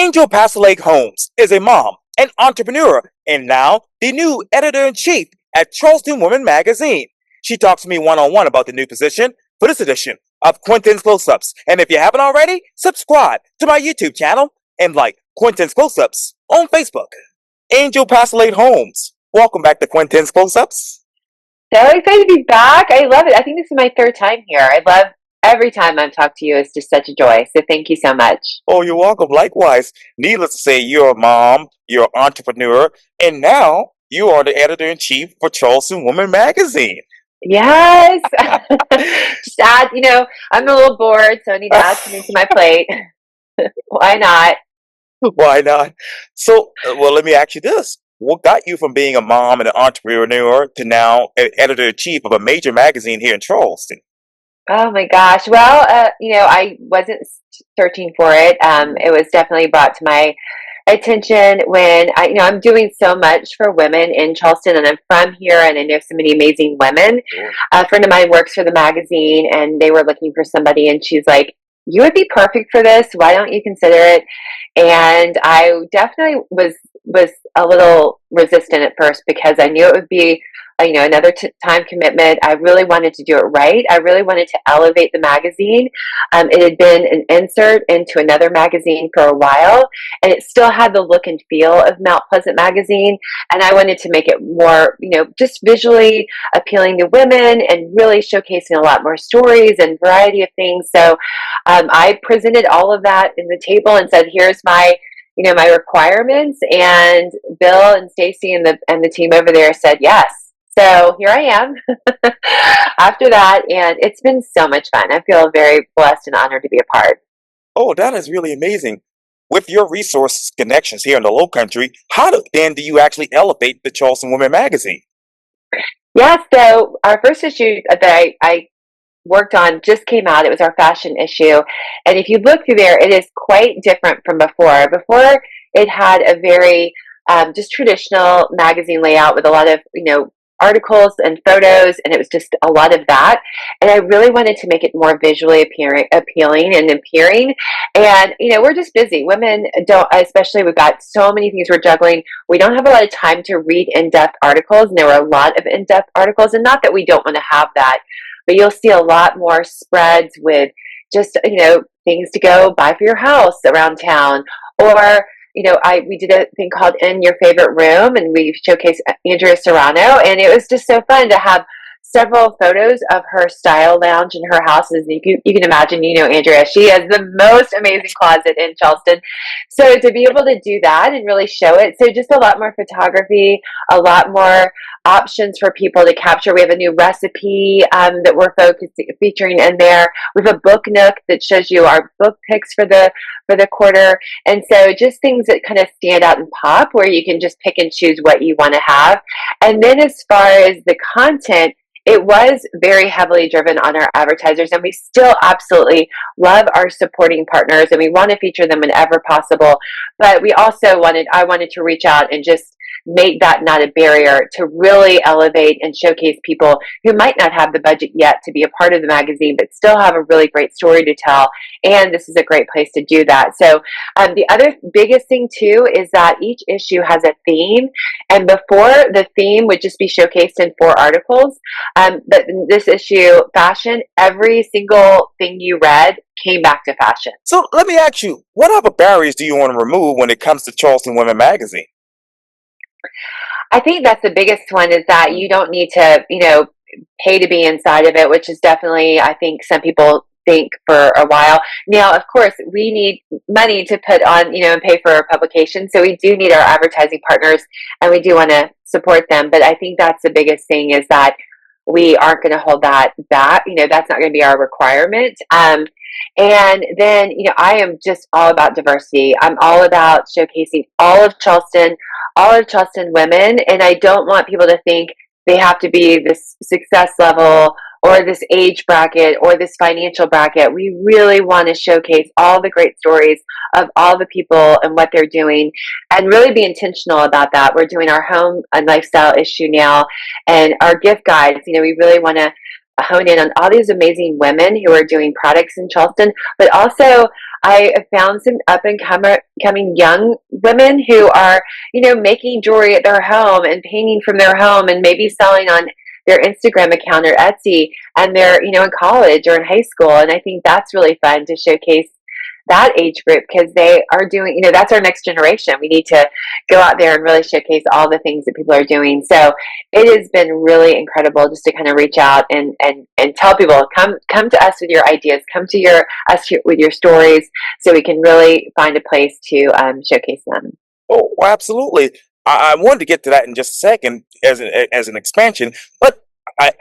Angel Passailaigue Holmes is a mom, an entrepreneur, and now the new editor-in-chief at Charleston Woman Magazine. She talks to me one-on-one about the new position for this edition of Quintin's Close-Ups. And if you haven't already, subscribe to my YouTube channel and like Quintin's Close-Ups on Facebook. Angel Passailaigue Holmes, welcome back to Quintin's Close-Ups. So excited to be back. I love it. I think this is my third time here. I love every time I talk to you. It's just such a joy. So thank you so much. Oh, you're welcome. Likewise, needless to say, you're a mom, you're an entrepreneur, and now you are the editor-in-chief for Charleston Woman Magazine. Yes. Just add, I'm a little bored, so I need to add something to my plate. Why not? Why not? So, well, let me ask you this. What got you from being a mom and an entrepreneur to now an editor-in-chief of a major magazine here in Charleston? Oh my gosh. Well, I wasn't searching for it. It was definitely brought to my attention when I'm doing so much for women in Charleston, and I'm from here, and I know so many amazing women. Sure. A friend of mine works for the magazine, and they were looking for somebody, and she's like, "You would be perfect for this. Why don't you consider it?" And I definitely was a little resistant at first because I knew it would be another time commitment. I really wanted to do it right. I really wanted to elevate the magazine. It had been an insert into another magazine for a while, and it still had the look and feel of Mount Pleasant magazine. And I wanted to make it more, just visually appealing to women and really showcasing a lot more stories and variety of things. So I presented all of that in the table and said, "Here's my requirements." And Bill and Stacy and the team over there said yes. So here I am after that, and it's been so much fun. I feel very blessed and honored to be a part. Oh, that is really amazing. With your resources connections here in the Low Country, then do you actually elevate the Charleston Woman Magazine? Yeah, so our first issue that I worked on just came out. It was our fashion issue. And if you look through there, it is quite different from before. Before, it had a very just traditional magazine layout with a lot of, articles and photos, and it was just a lot of that. And I really wanted to make it more visually appealing and appearing. And, we're just busy. Women don't, especially we've got so many things we're juggling. We don't have a lot of time to read in-depth articles. And there were a lot of in-depth articles, and not that we don't want to have that, but you'll see a lot more spreads with just, things to go buy for your house around town. Or, we did a thing called In Your Favorite Room, and we showcased Andrea Serrano, and it was just so fun to have several photos of her style lounge in her house. And you can imagine, Andrea, she has the most amazing closet in Charleston. So to be able to do that and really show it, so just a lot more photography, a lot more options for people to capture. We have a new recipe that we're featuring in there. We have a book nook that shows you our book picks for the quarter. And so just things that kind of stand out and pop, where you can just pick and choose what you want to have. And then as far as the content, it was very heavily driven on our advertisers, and we still absolutely love our supporting partners, and we want to feature them whenever possible. But I wanted to reach out and just make that not a barrier, to really elevate and showcase people who might not have the budget yet to be a part of the magazine, but still have a really great story to tell. And this is a great place to do that. So the other biggest thing too is that each issue has a theme, and before, the theme would just be showcased in 4 articles. But in this issue, fashion, every single thing you read came back to fashion. So let me ask you, what other barriers do you want to remove when it comes to Charleston Women Magazine? I think that's the biggest one, is that you don't need to, pay to be inside of it, which is definitely, I think some people think for a while. Now, of course, we need money to put on, and pay for our publication. So we do need our advertising partners, and we do want to support them. But I think that's the biggest thing, is that we aren't going to hold that back. That's not going to be our requirement. And then, I am just all about diversity. I'm all about showcasing all of Charleston women. And I don't want people to think they have to be this success level or this age bracket or this financial bracket. We really want to showcase all the great stories of all the people and what they're doing, and really be intentional about that. We're doing our home and lifestyle issue now, and our gift guides. We really want to hone in on all these amazing women who are doing products in Charleston, but also I have found some up and coming young women who are, making jewelry at their home and painting from their home and maybe selling on their Instagram account or Etsy, and they're, in college or in high school. And I think that's really fun to showcase that age group because they are doing, that's our next generation. We need to go out there and really showcase all the things that people are doing. So it has been really incredible just to kind of reach out and tell people, come to us with your ideas, come to with your stories, so we can really find a place to showcase them. Oh, well, absolutely. I wanted to get to that in just a second as an expansion, but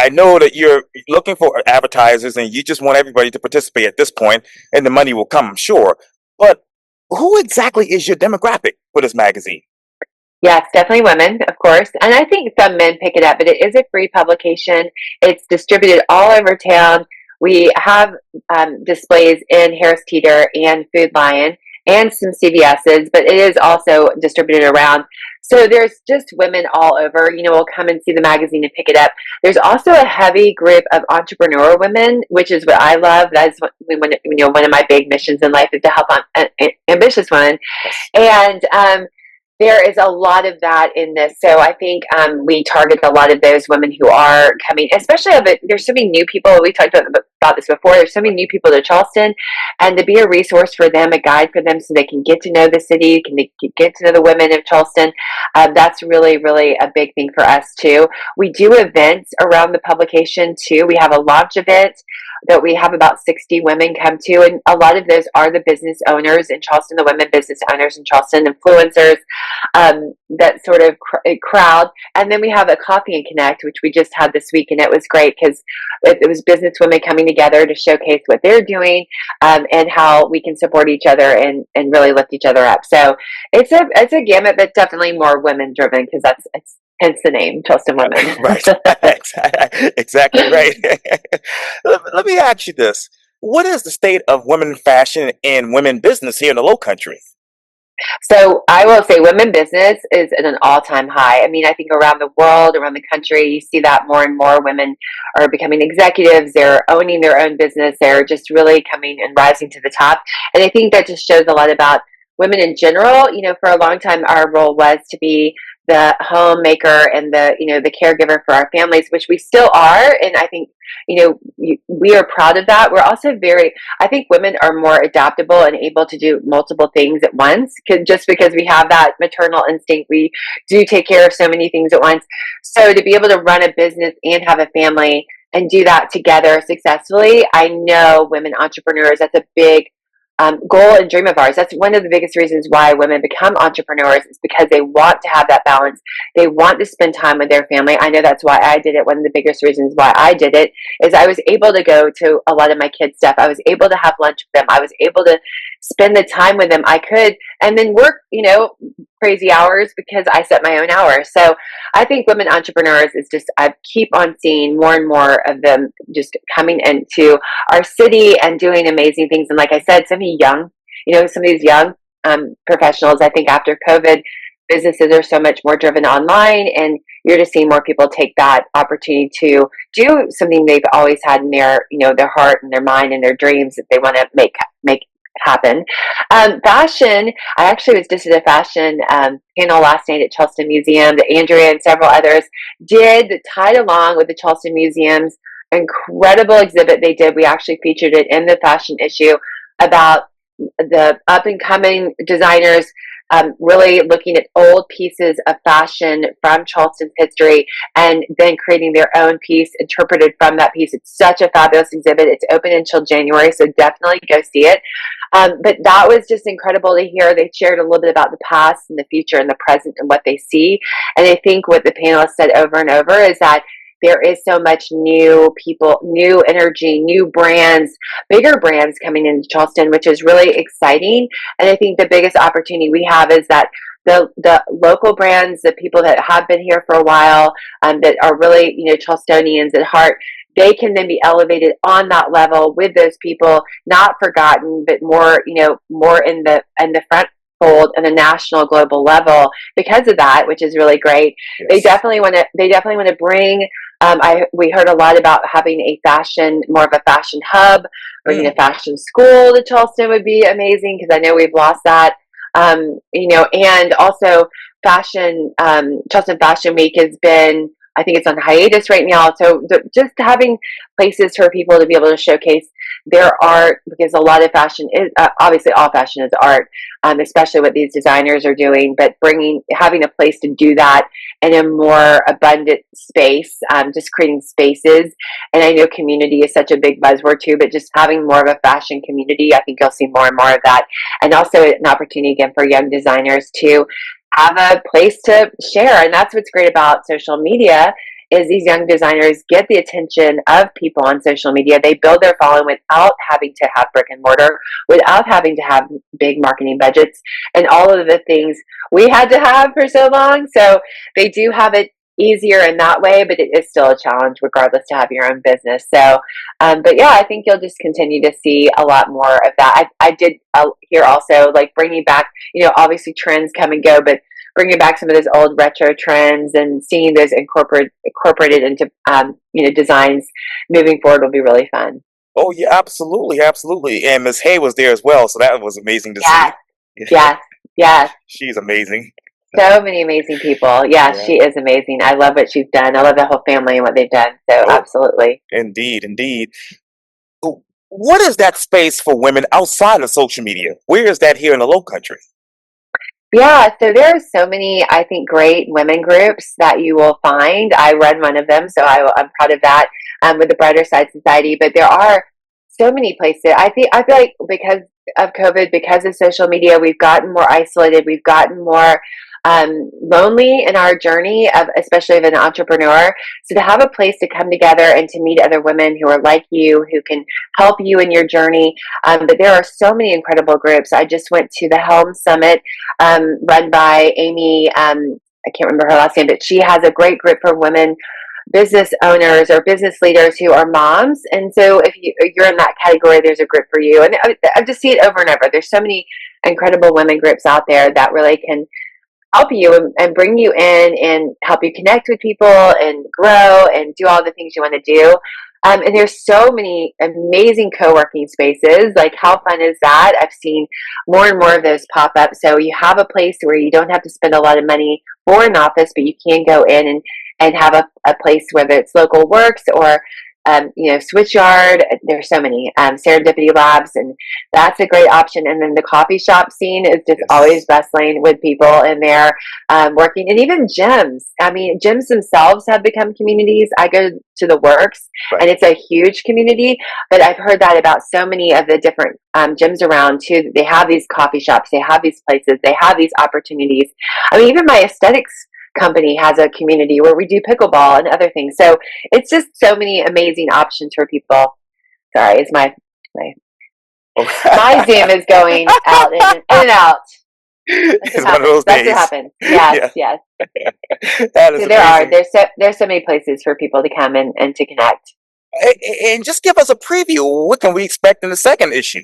I know that you're looking for advertisers and you just want everybody to participate at this point, and the money will come, I'm sure. But who exactly is your demographic for this magazine? Yes, definitely women, of course. And I think some men pick it up, but it is a free publication. It's distributed all over town. We have displays in Harris Teeter and Food Lion and some CVS's, but it is also distributed around. So there's just women all over, will come and see the magazine and pick it up. There's also a heavy group of entrepreneur women, which is what I love. That's one of my big missions in life is to help ambitious women. And there is a lot of that in this. So I think we target a lot of those women who are coming, especially there's so many new people. We talked about this before. There's so many new people to Charleston, and to be a resource for them, a guide for them so they can get to know the city, can get to know the women of Charleston. That's really, really a big thing for us too. We do events around the publication too. We have a launch event that we have about 60 women come to, and a lot of those are the business owners in Charleston, the women business owners in Charleston, influencers, that sort of crowd. And then we have a coffee and connect, which we just had this week, and it was great because it was business women coming together to showcase what they're doing, and how we can support each other and really lift each other up. So it's a gamut, but definitely more women driven because it's hence the name, Charleston Women. Right. Exactly right. Let me ask you this. What is the state of women fashion and women business here in the Low Country? So I will say women business is at an all-time high. I mean, I think around the world, around the country, you see that more and more women are becoming executives. They're owning their own business. They're just really coming and rising to the top. And I think that just shows a lot about women in general. For a long time, our role was to be the homemaker and the caregiver for our families, which we still are. And I think, we are proud of that. We're also I think women are more adaptable and able to do multiple things at once. Just because we have that maternal instinct, we do take care of so many things at once. So to be able to run a business and have a family and do that together successfully, I know women entrepreneurs, that's a big goal and dream of ours. That's one of the biggest reasons why women become entrepreneurs is because they want to have that balance. They want to spend time with their family. I know that's why I did it. One of the biggest reasons why I did it is I was able to go to a lot of my kids' stuff. I was able to have lunch with them. I was able to spend the time with them I could, and then work, crazy hours because I set my own hours. So I think women entrepreneurs is just, I keep on seeing more and more of them just coming into our city and doing amazing things. And like I said, some of these young professionals, I think after COVID, businesses are so much more driven online, and you're just seeing more people take that opportunity to do something they've always had in their heart and their mind and their dreams that they want to make happen. Fashion, I actually was just at a fashion panel last night at Charleston Museum that Andrea and several others did, that tied along with the Charleston Museum's incredible exhibit they did. We actually featured it in the fashion issue about the up and coming designers really looking at old pieces of fashion from Charleston's history and then creating their own piece interpreted from that piece. It's such a fabulous exhibit. It's open until January, so definitely go see it. But that was just incredible to hear. They shared a little bit about the past and the future and the present and what they see. And I think what the panelists said over and over is that there is so much new people, new energy, new brands, bigger brands coming into Charleston, which is really exciting. And I think the biggest opportunity we have is that the local brands, the people that have been here for a while, that are really, Charlestonians at heart, they can then be elevated on that level with those people, not forgotten, but more, more in the front fold on a national global level because of that, which is really great. Yes. They definitely want to bring We heard a lot about having more of a fashion hub, bringing a Mm. fashion school to Charleston would be amazing because I know we've lost that. And also Charleston Fashion Week has been, I think it's on hiatus right now. So just having places for people to be able to showcase their art, because a lot of fashion is obviously all fashion is art, especially what these designers are doing. But having a place to do that in a more abundant space, just creating spaces. And I know community is such a big buzzword too, but just having more of a fashion community, I think you'll see more and more of that. And also an opportunity again for young designers to have a place to share. And that's what's great about social media is these young designers get the attention of people on social media. They build their following without having to have brick and mortar, without having to have big marketing budgets and all of the things we had to have for so long. So they do have it easier in that way, but it is still a challenge regardless to have your own business. So, but yeah, I think you'll just continue to see a lot more of that. I did hear also like bringing back, obviously trends come and go, but bringing back some of those old retro trends and seeing those incorporated into, designs moving forward will be really fun. Oh yeah, absolutely, absolutely. And Miss Hay was there as well, so that was amazing to see. Yes, yes, yes. She's amazing. So many amazing people. Yeah, Yeah. she is amazing. I love what she's done. I love the whole family and what they've done. So Oh, absolutely. indeed, indeed. What is that space for women outside of social media? Where is that here in the Low Country? Yeah, so there are so many, I think, great women groups that you will find. I run one of them, so I'm proud of that, with the Brighter Side Society. But there are so many places. I feel like because of COVID, because of social media, we've gotten more isolated. We've gotten more lonely in our journey of, especially of an entrepreneur. So to have a place to come together and to meet other women who are like you, who can help you in your journey. But there are so many incredible groups. I just went to the Helm Summit, run by Amy. I can't remember her last name, but she has a great group for women business owners or business leaders who are moms. And so if you're in that category, there's a group for you. And I just see it over and over. There's so many incredible women groups out there that really can help you and bring you in and help you connect with people and grow and do all the things you want to do. And there's so many amazing co-working spaces. Like, how fun is that? I've seen more and more of those pop up. So you have a place where you don't have to spend a lot of money for an office, but you can go in and have a place, whether it's Local Works or Switchyard. There's so many, Serendipity Labs, and that's a great option. And then the coffee shop scene is just always Yes. bustling with people in there, working, and even gyms. I mean, gyms themselves have become communities. I go to the Works, Right. and it's a huge community. But I've heard that about so many of the different gyms around too. They have these coffee shops, they have these places, they have these opportunities. I mean, even my aesthetics company has a community where we do pickleball and other things. So it's just so many amazing options for people. Sorry, it's my my Zoom is going out and in and out. That's what It's one of happens. those That's what days. happens. Yes, Yeah, yes. that So is amazing. there's so many places for people to come and to connect. And just give us a preview. What can we expect in the second issue?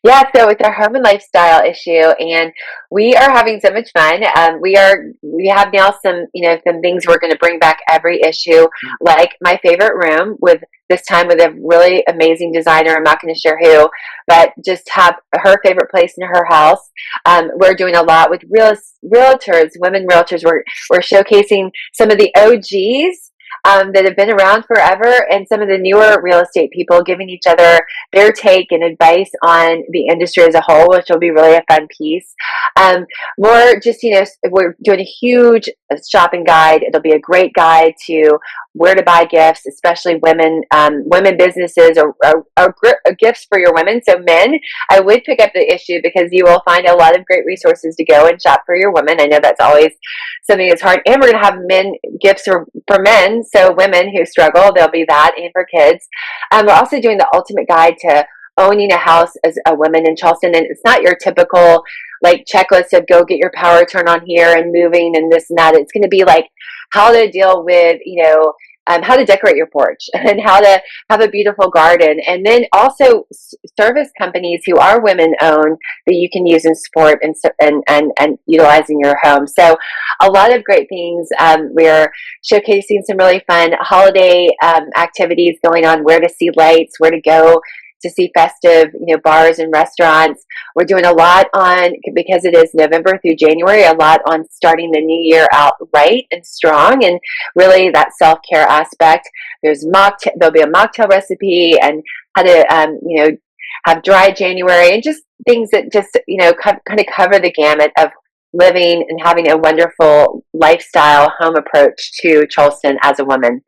Yeah, so it's our home and lifestyle issue, and we are having so much fun. We have now some things we're going to bring back every issue, like my favorite room with this time with a really amazing designer. I'm not going to share who, but just have her favorite place in her house. We're doing a lot with realtors, women realtors. We're showcasing some of the OGs. That have been around forever, and some of the newer real estate people giving each other their take and advice on the industry as a whole, which will be really a fun piece. More just, we're doing a huge shopping guide. It'll be a great guide to where to buy gifts, especially women businesses or gifts for your women. So men, I would pick up the issue because you will find a lot of great resources to go and shop for your women. I know that's always something that's hard. And we're going to have men gifts for men. So women who struggle, there'll be that, and for kids. We're also doing the ultimate guide to owning a house as a woman in Charleston. And it's not your typical like checklist of go get your power turn on here and moving and this and that. It's going to be like how to deal with, how to decorate your porch and how to have a beautiful garden. And then also service companies who are women owned that you can use in support and utilize in your home. So a lot of great things. We're showcasing some really fun holiday activities going on, where to see lights, where to go to see festive, bars and restaurants. We're doing a lot on, because it is November through January, a lot on starting the new year out right and strong, and really that self-care aspect. There'll be a mocktail recipe, and how to, have dry January, and just things that just, kind of cover the gamut of living and having a wonderful lifestyle home approach to Charleston as a woman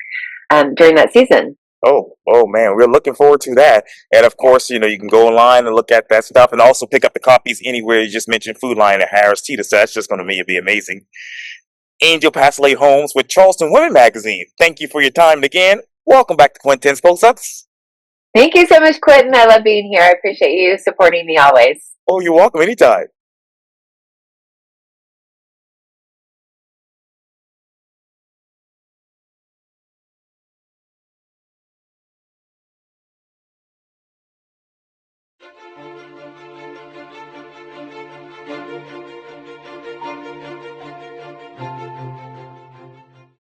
during that season. Oh man, we're looking forward to that. And of course, you can go online and look at that stuff and also pick up the copies anywhere. You just mentioned Food Lion at Harris Teeter, so that's just going to be amazing. Angel Passailaigue Holmes with Charleston Women Magazine. Thank you for your time. And again, welcome back to Quintin's Post-Ups. Thank you so much, Quintin. I love being here. I appreciate you supporting me always. Oh, you're welcome anytime.